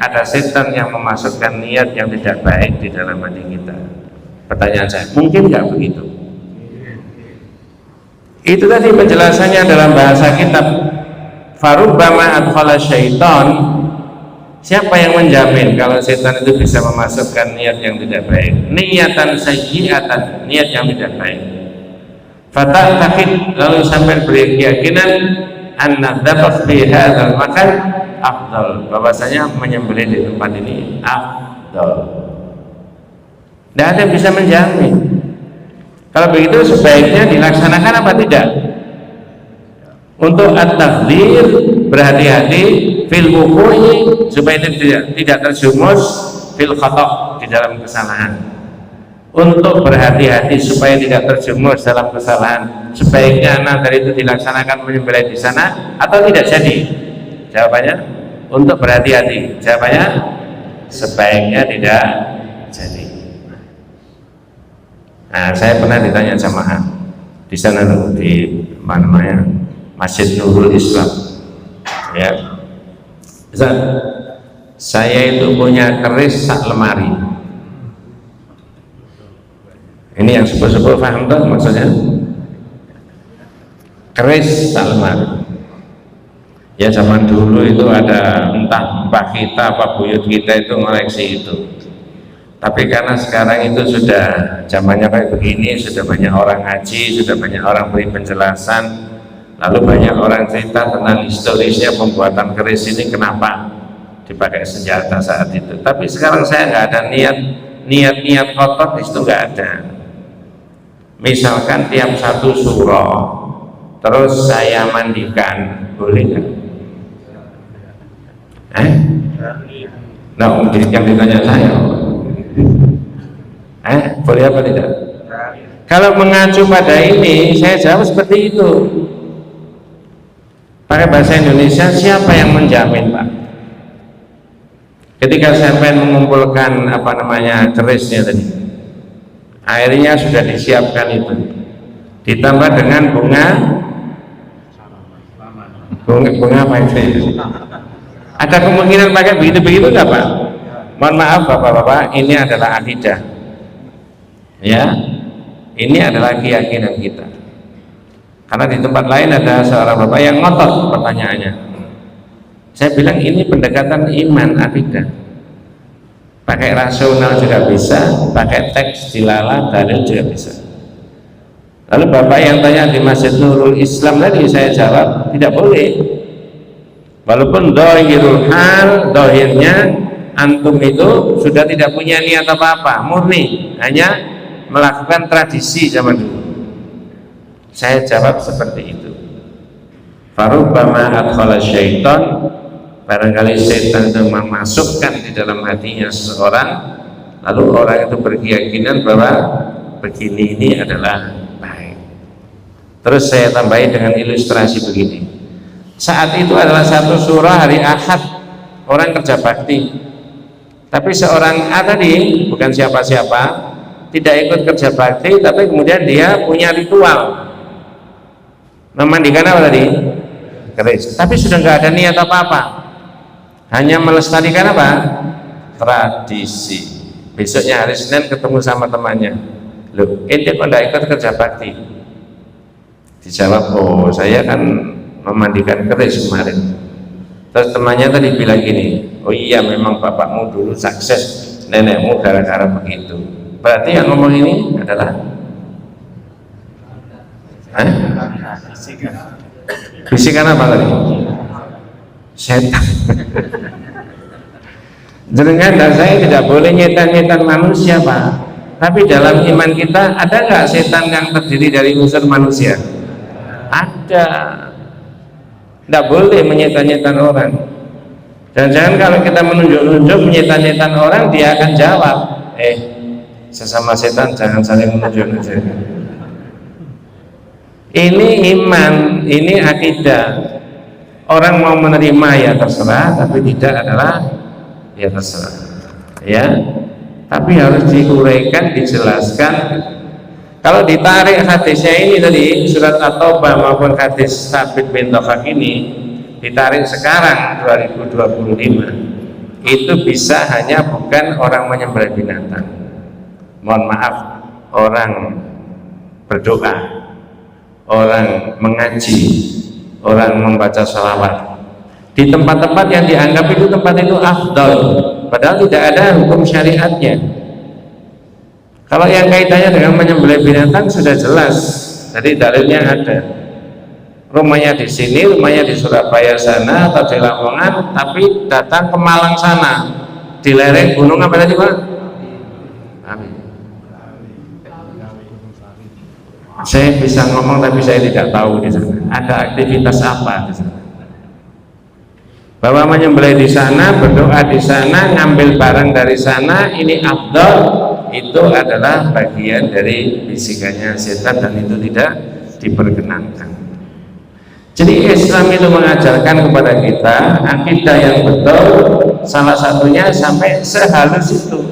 ada setan yang memasukkan niat yang tidak baik di dalam hati kita. Pertanyaan saya, mungkin nggak begitu? Itu tadi penjelasannya dalam bahasa kitab. Farubbama adkhala syaitan, siapa yang menjamin kalau setan itu bisa memasukkan niat yang tidak baik? Niatan sayyi'atan, niat yang tidak baik. Fata'taqid, lalu sampai berkeyakinan anna dzabh fi hadzal makan afdal, bahwasanya menyembelih di tempat ini afdal. Tidak ada yang bisa menjamin. Kalau begitu sebaiknya dilaksanakan apa tidak? Untuk at-taghdzir, berhati-hati, fil wuqu'i, supaya tidak terjumus fil khata', di dalam kesalahan. Untuk berhati-hati supaya tidak terjumus dalam kesalahan, sebaiknya nazar itu dilaksanakan menyembelih di sana atau tidak jadi? Jawabannya untuk berhati-hati. Jawabannya sebaiknya tidak jadi. Nah, saya pernah ditanya jamaah di sana di mana-mana Masjid Nurul Islam, ya, Ustaz, saya itu punya keris sak lemari. Ini yang sepuh-sepuh paham tuh maksudnya? Keris sak lemari. Ya zaman dulu itu ada entah mbah kita apa buyut kita itu ngoleksi itu. Tapi karena sekarang itu sudah zamannya kayak begini, sudah banyak orang ngaji, sudah banyak orang beri penjelasan, lalu banyak orang cerita tentang historisnya pembuatan keris ini, kenapa dipakai senjata saat itu. Tapi sekarang saya nggak ada niat kotor di situ, nggak ada. Misalkan tiap satu surah terus saya mandikan, boleh nggak? Nah, yang ditanya saya, boleh apa tidak? Kalau mengacu pada ini, saya jawab seperti itu. Pakai bahasa Indonesia, siapa yang menjamin, Pak? Ketika sampai mengumpulkan kerisnya tadi, airnya sudah disiapkan itu, ditambah dengan bunga apa itu? Ada kemungkinan pakai begitu nggak Pak? Mohon maaf Bapak-bapak, ini adalah akidah. Ya, ini adalah keyakinan kita. Karena di tempat lain ada seorang bapak yang ngotot pertanyaannya. Saya bilang ini pendekatan iman akidah. Pakai rasional juga bisa, pakai teks dilala dalil juga bisa. Lalu bapak yang tanya di Masjid Nurul Islam tadi, saya jawab tidak boleh. Walaupun dohirul hal, dohirnya antum itu sudah tidak punya niat apa-apa, murni, hanya melakukan tradisi zaman dulu. Saya jawab seperti itu. Farubbama adkhala syaitan, barangkali setan itu memasukkan di dalam hatinya seseorang, lalu orang itu berkeyakinan bahwa begini ini adalah baik. Terus saya tambahi dengan ilustrasi begini. Saat itu adalah satu surah hari Ahad, orang kerja bakti. Tapi seorang A tadi, bukan siapa-siapa, tidak ikut kerja bakti, tapi kemudian dia punya ritual memandikan apa tadi? Keris. Tapi sudah nggak ada niat apa-apa, hanya melestarikan apa? Tradisi. Besoknya hari Senin ketemu sama temannya, loh, ente kok nggak ikut kerja bakti? Dijawab, oh saya kan memandikan keris kemarin. Terus temannya tadi bilang gini, oh iya memang bapakmu dulu sukses, nenekmu gara-gara begitu. Berarti yang ngomong ini adalah bisikan apa tadi? Setan. Jenengan dan saya tidak boleh nyetan-nyetan manusia Pak. Tapi dalam iman kita ada nggak setan yang terdiri dari unsur manusia? Ada. Tidak boleh menyetan-nyetan orang. Dan jangan kalau kita menunjuk-nunjuk menyetan-nyetan orang, dia akan jawab, sesama setan jangan saling menunjuk-nunjuk. Ini iman, ini akidah. Orang mau menerima ya terserah, tapi tidak adalah ya terserah. Ya, tapi harus diuraikan, dijelaskan. Kalau ditarik hadisnya ini tadi, surat At-Taubah maupun hadis Thabit bin Tofak ini ditarik sekarang 2025, itu bisa hanya bukan orang menyembelih binatang. Mohon maaf, orang berdoa, orang mengaji, orang membaca sholawat di tempat-tempat yang dianggap itu tempat itu afdal, padahal tidak ada hukum syariatnya. Kalau yang kaitannya dengan menyembelih binatang sudah jelas, jadi dalilnya ada. Rumahnya di sini, rumahnya di Surabaya sana atau di Lamongan, tapi datang ke Malang sana, di lereng gunung apa tadi Pak? Amin. Saya bisa ngomong tapi saya tidak tahu di sana ada aktivitas apa di sana. Bahwa menyembelih di sana, berdoa di sana, ngambil barang dari sana, ini afdal, itu adalah bagian dari bisikannya setan dan itu tidak diperkenankan. Jadi Islam itu mengajarkan kepada kita akidah yang betul, salah satunya sampai sehalus itu.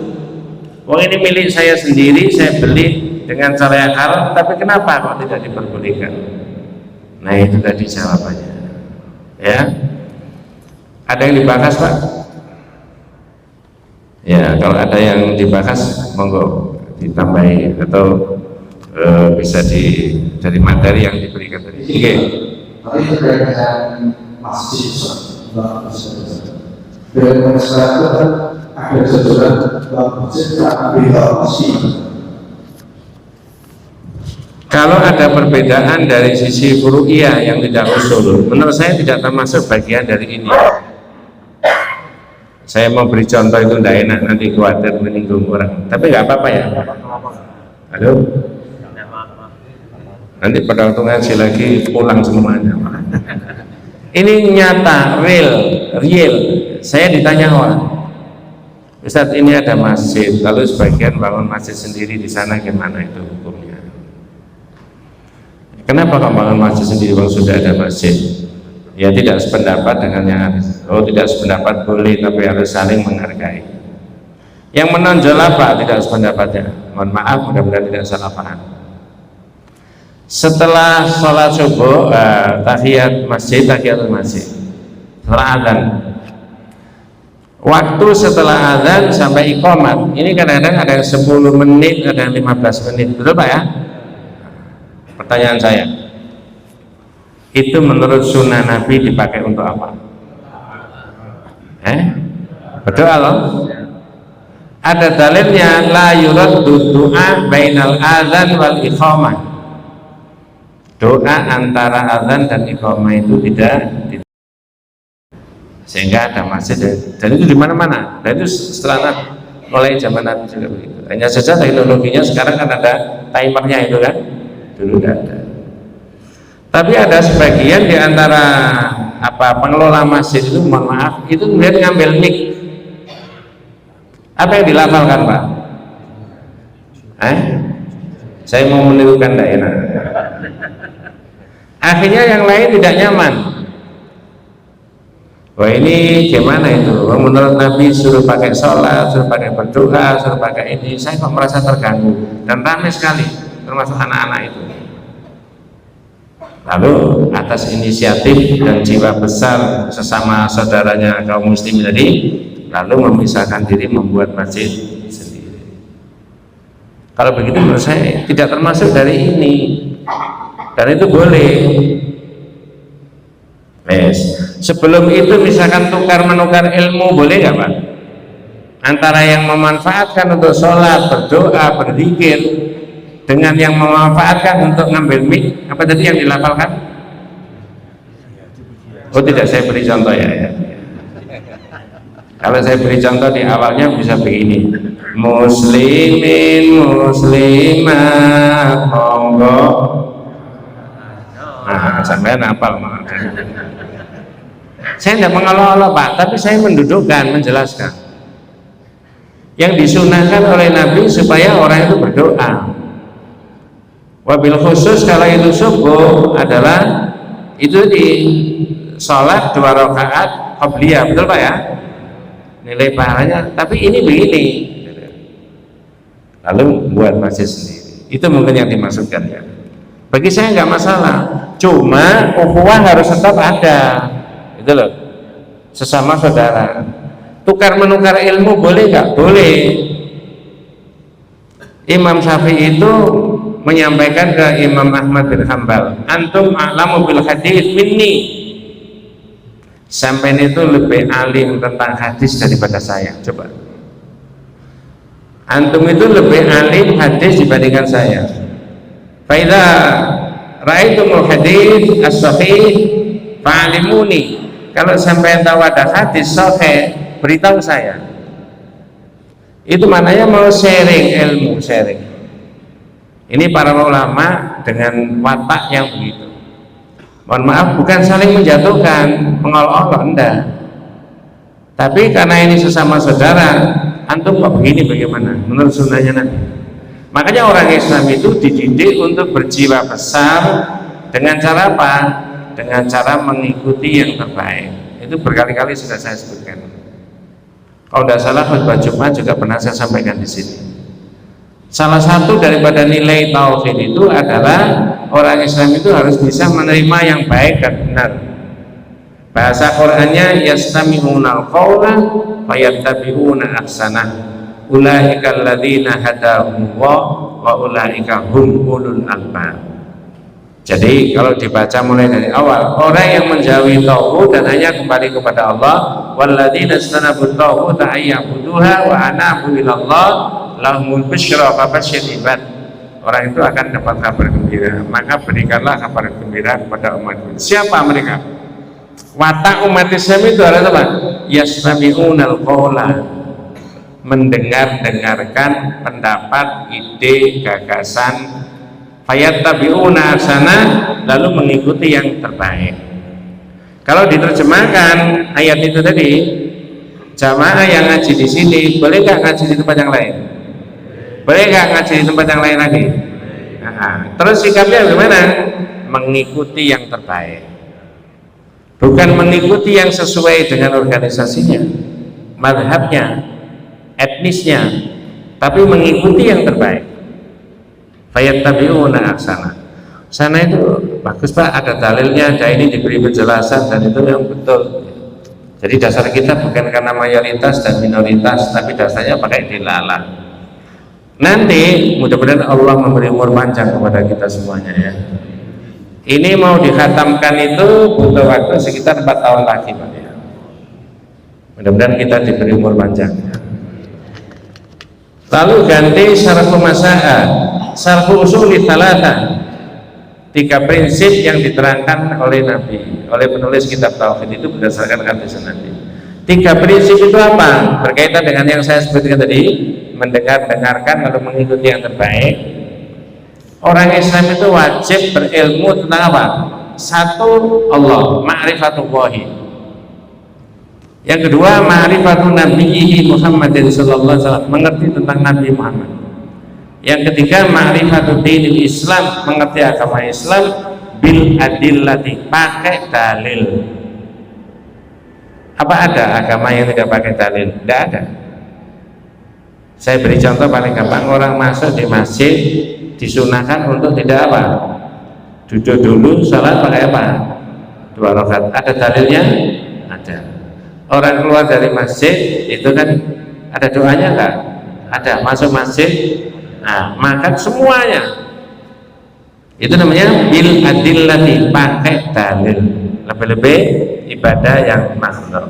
Wong ini milik saya sendiri, saya beli dengan cara yang halal, tapi kenapa kok tidak diperbolehkan? Nah itu tadi jawabannya. Ya, ada yang dibahas Pak? Ya, kalau ada yang dibahas, monggo ditambahi atau bisa dari materi yang diberikan tadi. Oke. Tapi terkait dengan masjid, dengan masyarakat ada sesuatu masjid tapi masjid. Kalau ada perbedaan dari sisi furu'iyah yang tidak usul, menurut saya tidak termasuk bagian dari ini. Saya mau beri contoh itu tidak enak, nanti khawatir menyinggung orang, tapi nggak apa-apa ya. Halo? Nanti pada waktu ngaji lagi pulang semuanya. Ini nyata, real. Saya ditanya orang, Ustaz ini ada masjid, lalu sebagian bangun masjid sendiri di sana, gimana itu hukumnya? Kenapa kau bangun masjid sendiri kalau sudah ada masjid? Ya tidak sependapat dengan yang ada. Oh tidak sependapat boleh, tapi harus saling menghargai. Yang menonjol apa tidak sependapatnya? Mohon maaf, mudah-mudahan tidak salah paham. Setelah sholat subuh, tahiyatul masjid, setelah adzan. Waktu setelah adzan sampai iqamat, ini kadang-kadang ada yang 10 menit, ada yang 15 menit, betul Pak ya? Pertanyaan saya, itu menurut sunnah Nabi dipakai untuk apa? Berdoa loh. Ada dalilnya, la yuraddu du'a bainal adzan wal iqamah. Doa antara adzan dan iqamah itu tidak, sehingga ada masjid, dan itu di mana-mana. Dan itu setelah mulai zaman Nabi juga begitu. Hanya saja teknologinya sekarang kan ada timernya itu kan, dulu tidak ada. Tapi ada sebagian di antara pengelola masjid itu, mohon maaf, itu kemudian ngambil mic. Apa yang dilafalkan Pak? Saya mau menirukan tidak enak. Akhirnya yang lain tidak nyaman. Wah ini gimana itu? Menurut Nabi suruh pakai sholat, suruh pakai berdoa, suruh pakai ini. Saya kok merasa terganggu dan ramai sekali, termasuk anak-anak itu. Lalu atas inisiatif dan jiwa besar sesama saudaranya kaum muslimin tadi, lalu memisahkan diri membuat masjid sendiri. Kalau begitu menurut saya tidak termasuk dari ini, dan itu boleh. Sebelum itu misalkan tukar menukar ilmu boleh nggak Pak? Antara yang memanfaatkan untuk sholat, berdoa, berzikir, dengan yang memanfaatkan untuk ngambil mic, apa tadi yang dilafalkan? Oh tidak, saya beri contoh ya. Kalau saya beri contoh di awalnya bisa begini: muslimin muslimat monggo. Nah, sampai hafal. Saya tidak mengolok-olok Pak, tapi saya mendudukkan, menjelaskan yang disunahkan oleh Nabi supaya orang itu berdoa. Wabil khusus kalau itu subuh adalah itu di sholat 2 rakaat qabliyah, betul Pak ya? Nilai pahalanya, tapi ini begini, lalu buat masjid sendiri, itu mungkin yang dimaksudkan ya. Bagi saya nggak masalah, cuma ukhuwah harus tetap ada, itu loh, sesama saudara. Tukar menukar ilmu boleh nggak? Boleh. Imam Syafi'i itu menyampaikan ke Imam Ahmad bin Hanbal, antum a'lamu bil hadits minni, sampai itu lebih alim tentang hadis daripada saya. Coba, antum itu lebih alim hadis dibandingkan saya. Faida ra'aitumul hadis as-sahih fa'alimuni, kalau sampai tahu ada hadis sahih beritahu saya. Itu maknanya mau sharing ilmu, sharing. Ini para ulama dengan watak yang begitu. Mohon maaf, bukan saling menjatuhkan, mengolok-olok, enggak. Tapi karena ini sesama saudara, antum kok begini bagaimana? Menurut sunnahnya Nabi. Makanya orang Islam itu dididik untuk berjiwa besar dengan cara apa? Dengan cara mengikuti yang terbaik. Itu berkali-kali sudah saya sebutkan. Kalau tidak salah khutbah Jumat juga pernah saya sampaikan di sini. Salah satu daripada nilai tauhid itu adalah orang Islam itu harus bisa menerima yang baik dan benar. Bahasa Qur'annya yastami'unal qawla fayattabi'una ahsanah. Ulaika alladzina hadahumullah wa ulaika hum ulul albab. Jadi kalau dibaca mulai dari awal, orang yang menjauhi tauhid dan hanya kembali kepada Allah, walladzina istanabut tauhid ayyabuduha wa anabu ilallah lahumul bisyra fabasyir ibad. Orang itu akan dapat kabar gembira, maka berikanlah kabar gembira kepada umat. Siapa mereka? Watak umat Islam itu adalah apa? Yastami'unal qawla, mendengarkan pendapat, ide, gagasan, fayattabi'una ahsana, lalu mengikuti yang terbaik. Kalau diterjemahkan ayat itu tadi, jamaah yang ngaji di sini boleh nggak ngaji di tempat yang lain? Boleh nggak ngaji di tempat yang lain lagi? Terus sikapnya gimana? Mengikuti yang terbaik, bukan mengikuti yang sesuai dengan organisasinya, mazhabnya, etnisnya, tapi mengikuti yang terbaik. Fayattabi'una ahsana. sana itu bagus Pak, ada dalilnya, ada ini, diberi penjelasan, dan itu yang betul. Jadi dasar kita bukan karena mayoritas dan minoritas, tapi dasarnya pakai dilalah. Nanti mudah-mudahan Allah memberi umur panjang kepada kita semuanya ya. Ini mau dikhatamkan itu butuh waktu sekitar 4 tahun lagi Pak ya. Mudah-mudahan kita diberi umur panjang ya. Lalu ganti syarhul masail, syarhul usuli thalatha. 3 prinsip yang diterangkan oleh Nabi, oleh penulis kitab Tauhid itu berdasarkan hadis Nabi. 3 prinsip itu apa? Berkaitan dengan yang saya sebutkan tadi, mendengarkan lalu mengikuti yang terbaik. Orang Islam itu wajib berilmu tentang apa? 1, Allah, ma'rifatullahi. Yang kedua, ma'rifatun nabiyyi Muhammadin sallallahu alaihi wasallam, mengerti tentang Nabi Muhammad. Yang ketiga, ma'rifatul dinil Islam, mengerti agama Islam bil adillati, pakai dalil. Apa ada agama yang tidak pakai dalil? Tidak ada. Saya beri contoh paling gampang, orang masuk di masjid disunahkan untuk tidak apa? Duduk dulu, salat pakai apa? 2 rakaat. Ada dalilnya? Ada. Orang keluar dari masjid itu kan ada doanya enggak? Ada. Masuk masjid, nah, makan semuanya itu namanya bil adillati, pakai dalil. Lebih-lebih ibadah yang mahdzur.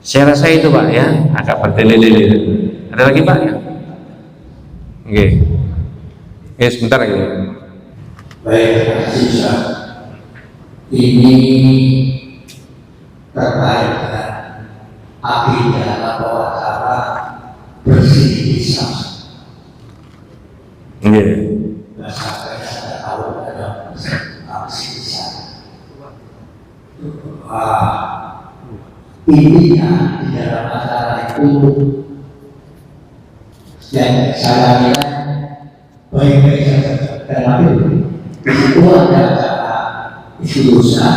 Saya rasa itu Pak ya, agak bertele-tele. Ada lagi Pak ya? Oke. Oke, sebentar lagi. Baik, terima kasih Ustaz. Ini terkait dengan akidah atau cara bersih Islam. Iya. Sampai saya tahu ada bersih Islam. Intinya di dalam masalah itu yang saya lihat baik-baik saja, karena itu ada cara istighosah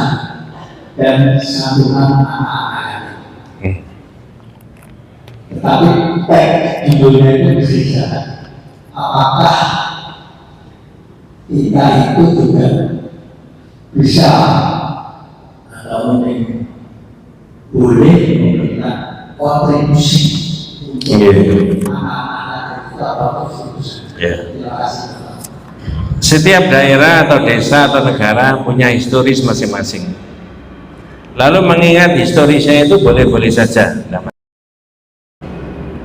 dan santunan anak-anak. Tetapi teks di dunia itu bisa, apakah kita itu juga bisa atau mungkin boleh memberikan kontribusi untuk anak-anak kita atau kontribusi. Terima kasih. Setiap daerah atau desa atau negara punya historis masing-masing. Lalu mengingat historisnya itu boleh-boleh saja.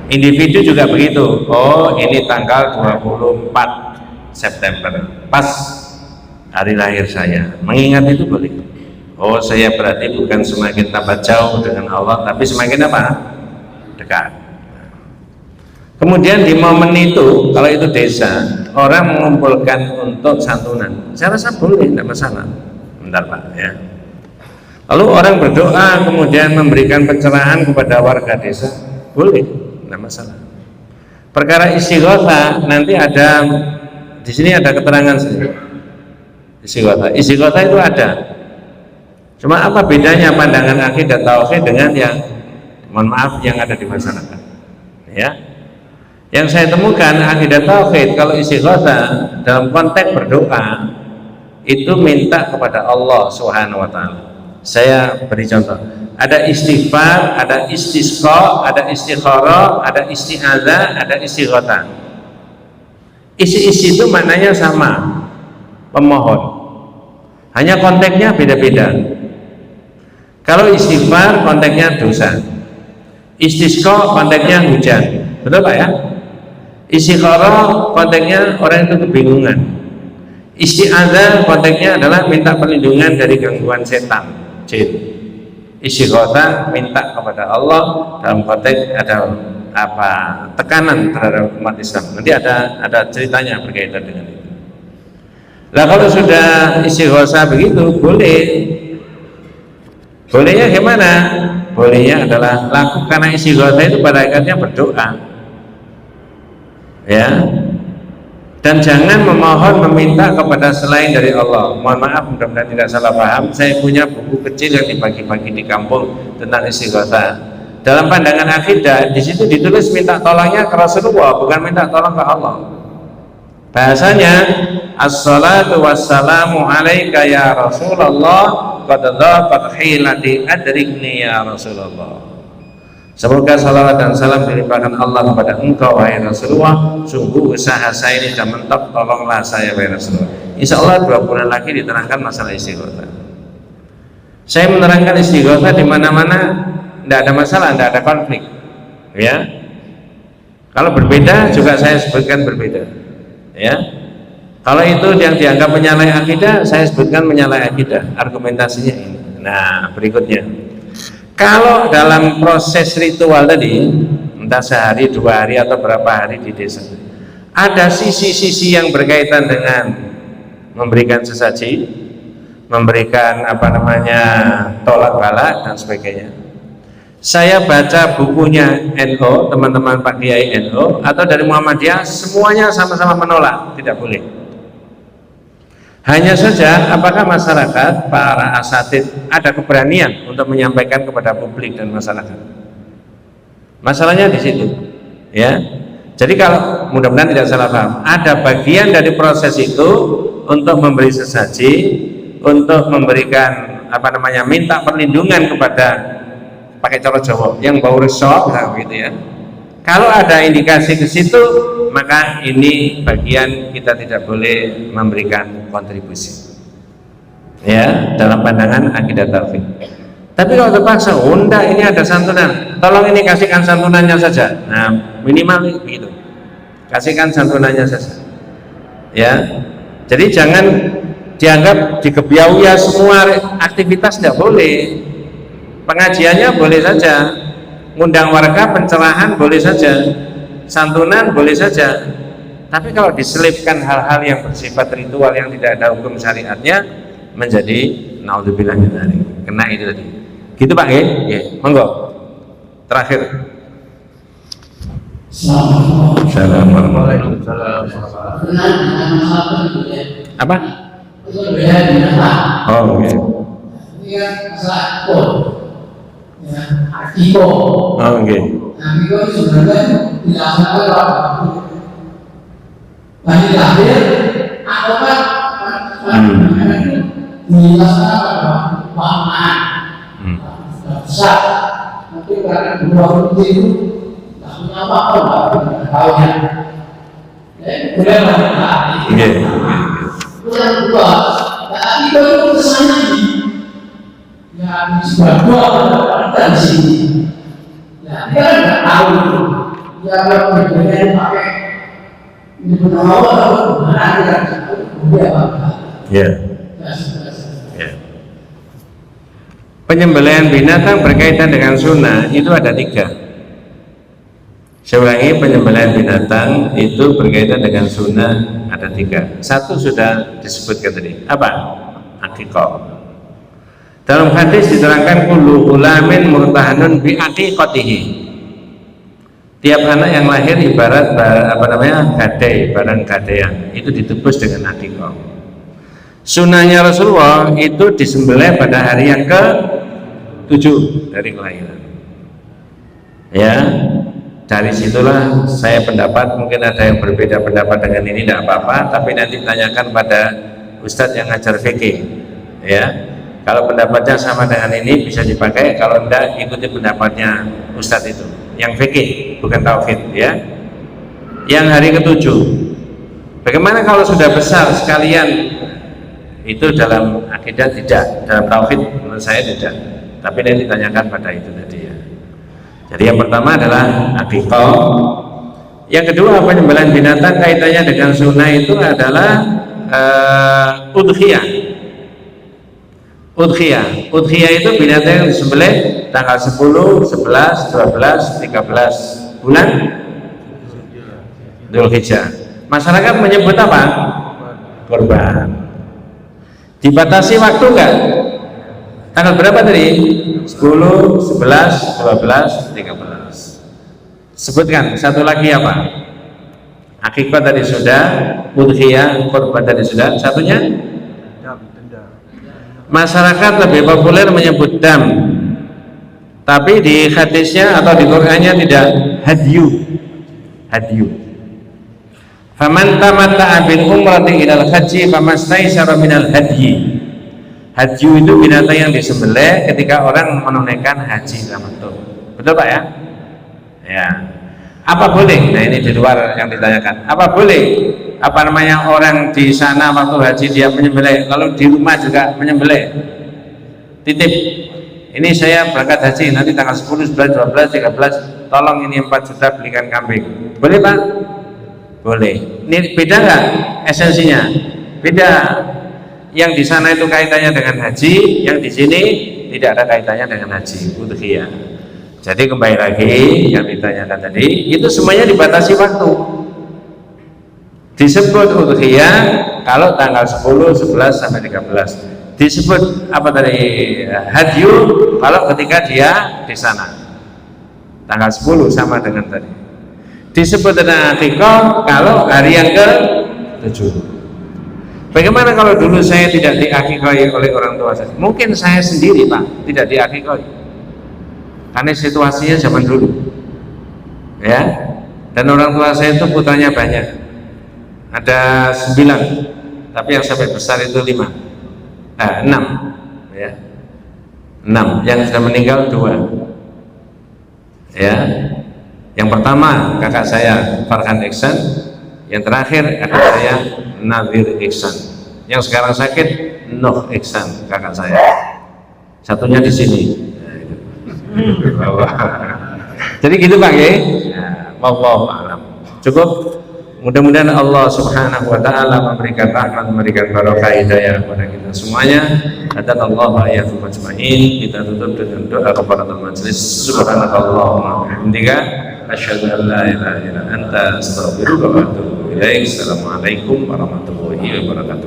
Individu juga begitu. Oh, ini tanggal 24 September, pas hari lahir saya. Mengingat itu boleh. Oh, saya berarti bukan semakin tambah jauh dengan Allah, tapi semakin apa? Dekat. Kemudian di momen itu, kalau itu desa, orang mengumpulkan untuk santunan. Saya rasa boleh, tidak masalah. Bentar Pak ya. Lalu orang berdoa, kemudian memberikan pencerahan kepada warga desa, boleh, tidak masalah. Perkara istighotsah nanti ada di sini, ada keterangan sendiri. Istighotsah itu ada. Cuma apa bedanya pandangan akidah tauhid dengan yang, mohon maaf, yang ada di masyarakat? Ya. Yang saya temukan akidah tauhid kalau istighotsah dalam konteks berdoa itu minta kepada Allah Subhanahu wa taala. Saya beri contoh. Ada istighfar, ada istisqa, ada istikharah, ada isti'adzah, ada istighotsah. Isi-isi itu maknanya sama, pemohon. Hanya konteksnya beda-beda. Kalau istighfar konteksnya dosa. Istisqa konteksnya hujan. Betul Pak ya? Istikharah konteksnya orang itu kebingungan. Isti'adzah konteksnya adalah minta perlindungan dari gangguan setan, jin. Istighotsah minta kepada Allah dalam konteks ada apa? Tekanan terhadap umat Islam. Nanti ada ceritanya berkaitan dengan itu. Nah, kalau sudah istighotsah begitu boleh. Bolehnya gimana? Bolehnya adalah lakukan istighotsah itu pada akhirnya berdoa. Ya, dan jangan memohon meminta kepada selain dari Allah. Mohon maaf, mudah-mudahan tidak salah paham. Saya punya buku kecil yang dibagi-bagi di kampung tentang istighotsah. Dalam pandangan akidah, di situ ditulis minta tolongnya ke Rasulullah, bukan minta tolong ke Allah. Bahasanya As-salatu wassalamu alaika ya Rasulullah, qad dhaqat hilati adrikni ya Rasulullah. Semoga salawat dan salam dilimpahkan Allah kepada engkau wahai Rasulullah. Sungguh usaha saya ini sudah mentok, tolonglah saya wahai Rasulullah. Insya Allah 2 bulan lagi diterangkan masalah istighotsah. Saya menerangkan istighotsah di mana-mana, tidak ada masalah, tidak ada konflik. Ya, kalau berbeda juga saya sebutkan berbeda. Ya, kalau itu yang dianggap menyalahi akidah, saya sebutkan menyalahi akidah. Argumentasinya ini. Nah, berikutnya. Kalau dalam proses ritual tadi, entah sehari, 2 hari, atau berapa hari di desa, ada sisi-sisi yang berkaitan dengan memberikan sesaji, memberikan tolak balak dan sebagainya. Saya baca bukunya NU, teman-teman Pak Kiai NU, atau dari Muhammadiyah, semuanya sama-sama menolak, tidak boleh. Hanya saja apakah masyarakat, para asatid ada keberanian untuk menyampaikan kepada publik dan masyarakat. Masalahnya di situ, ya. Jadi kalau mudah-mudahan tidak salah paham, ada bagian dari proses itu untuk memberi sesaji, untuk memberikan minta perlindungan kepada, pakai cara Jawa, yang bau resok, gitu ya. Kalau ada indikasi ke situ, maka ini bagian kita tidak boleh memberikan kontribusi. Ya, dalam pandangan akidah tauhid. Tapi kalau terpaksa, enggak, ini ada santunan, tolong ini kasihkan santunannya saja. Nah, minimal begitu. Kasihkan santunannya saja. Ya. Jadi jangan dianggap dikebiau ya semua aktivitas, tidak boleh. Pengajiannya boleh saja. Ngundang warga, pencerahan boleh saja, santunan boleh saja. Tapi kalau diselipkan hal-hal yang bersifat ritual yang tidak ada hukum syariatnya, menjadi naudzubillah min dzalik, kena itu tadi. Gitu Pak ya? Ya, monggo. Terakhir. Assalamualaikum. Apa? Oh, oke. Iko. Oh, oke. Nah, Iko itu sebenarnya dilaksanakan oleh bagi lahir ataukah dilaksanakan oleh paman besar. Nanti karena 2 itu tak punya apa-apa, tidak tahu ya. Boleh lah. Yang kedua, Iko itu kesannya ya sudah 2 dari sini. Ya, dia nggak tahu itu. Dia kalau berbeda pakai ini penawar atau mana dia tahu dia apa. Ya. Penyembelihan binatang berkaitan dengan sunnah itu ada 3. Saya ulangi, penyembelihan binatang itu berkaitan dengan sunnah ada 3. 1 sudah disebutkan tadi. Apa? Akikah. Dalam hadis diterangkan kullu ulamin murtahanun bi aqiqatihi. Tiap anak yang lahir ibarat gadai, barang gadaian, itu ditebus dengan aqiqah. Sunnahnya Rasulullah itu disembelih pada hari yang ke-7 dari kelahiran. Ya, dari situlah saya pendapat, mungkin ada yang berbeda pendapat dengan ini, tidak apa-apa, tapi nanti tanyakan pada Ustadz yang ngajar fikih. Ya. Kalau pendapatnya sama dengan ini bisa dipakai, kalau tidak ikuti pendapatnya Ustadz itu yang fikih, bukan tauhid ya. Yang hari ke-7, bagaimana kalau sudah besar sekalian? Itu dalam akidah tidak, dalam tauhid menurut saya tidak, tapi nanti ditanyakan pada itu tadi ya. Jadi yang pertama adalah aqiqah. Yang kedua, penyembelihan binatang kaitannya dengan sunnah itu adalah udhiyah. Udhiyah itu binatang yang disembelih tanggal 10, 11, 12, 13 bulan Dzulhijjah. Masyarakat menyebut apa? Kurban. Dibatasi waktu enggak? Tanggal berapa tadi? 10, 11, 12, 13. Sebutkan satu lagi apa? Akikah tadi sudah, udhiyah, kurban tadi sudah. Satunya? Masyarakat lebih populer menyebut dam, tapi di hadisnya atau di Qur'annya tidak hadyu. Faman tamatta'a bil umrati ilal haji famastaysara minal hadyi. Haji itu binatang yang disembelih ketika orang menunaikan haji tamattu. Betul Pak ya? Ya. Apa boleh? Nah ini di luar yang ditanyakan. Apa boleh? Apa namanya orang di sana waktu haji dia menyembelih, lalu di rumah juga menyembelih? Titip. Ini saya berangkat haji nanti tanggal 10, 11, 12, 13. Tolong ini 4 juta belikan kambing. Boleh Pak? Boleh. Ini beda nggak esensinya? Beda. Yang di sana itu kaitannya dengan haji, yang di sini tidak ada kaitannya dengan haji, udhiyah. Jadi kembali lagi yang ditanyakan tadi, itu semuanya dibatasi waktu. Disebut udhiyah kalau tanggal 10, 11 sampai 13. Disebut apa tadi? Hadyu kalau ketika dia di sana. Tanggal 10 sama dengan tadi. Disebut dengan akikah kalau hari yang ke-7. Bagaimana kalau dulu saya tidak diakikahi oleh orang tua saya? Mungkin saya sendiri Pak tidak diakikahi karena situasinya zaman dulu ya, dan orang tua saya itu putranya banyak, ada 9, tapi yang sampai besar itu 6 ya, 6 yang sudah meninggal 2 ya. Yang pertama kakak saya Farhan Iksan, yang terakhir kakak saya Nadir Iksan, yang sekarang sakit Nuh Iksan kakak saya, satunya di sini. Jadi gitu Pak ya. Wallahu a'lam. Cukup. Mudah-mudahan Allah Subhanahu wa taala memberikan rahmat, memberikan barokah hidayah kepada kita semuanya. Hadanallahu wa iyyakum ajmain. Kita tutup dengan doa kafaratul majelis. Subhanakallahumma wa bihamdika asyhadu an la ilaha illa anta astaghfiruka wa atubu ilaik. Assalamualaikum warahmatullahi wabarakatuh.